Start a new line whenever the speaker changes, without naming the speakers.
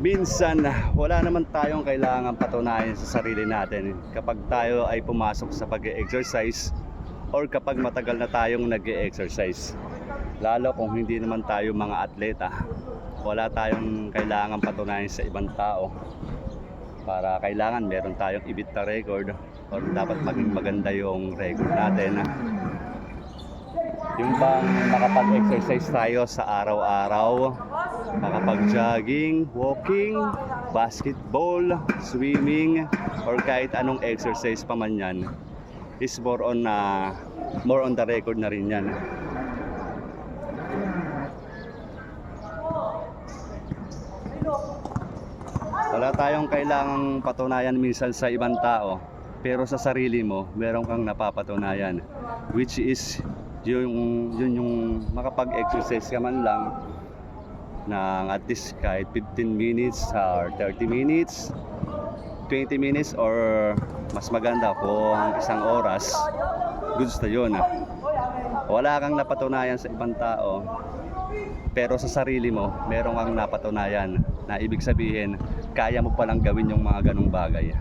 Minsan, wala naman tayong kailangan patunayan sa sarili natin kapag tayo ay pumasok sa pag-exercise or kapag matagal na tayong nag-exercise. Lalo kung hindi naman tayo mga atleta, wala tayong kailangan patunayan sa ibang tao para kailangan meron tayong ibit na record or dapat maging maganda yung record natin. Yung bang makapag-exercise tayo sa araw-araw, makapag-jogging, walking, basketball, swimming, or kahit anong exercise pa man yan, is more on the record na rin yan. Wala tayong kailangang patunayan minsan sa ibang tao, pero sa sarili mo, meron kang napapatunayan, which is yung makapag-exercise ka man lang ng at least kahit 15 minutes or 30 minutes, 20 minutes, or mas maganda kung isang oras, goods na yun. Wala kang napatunayan sa ibang tao, pero sa sarili mo, meron kang napatunayan na ibig sabihin, kaya mo palang gawin yung mga ganong bagay.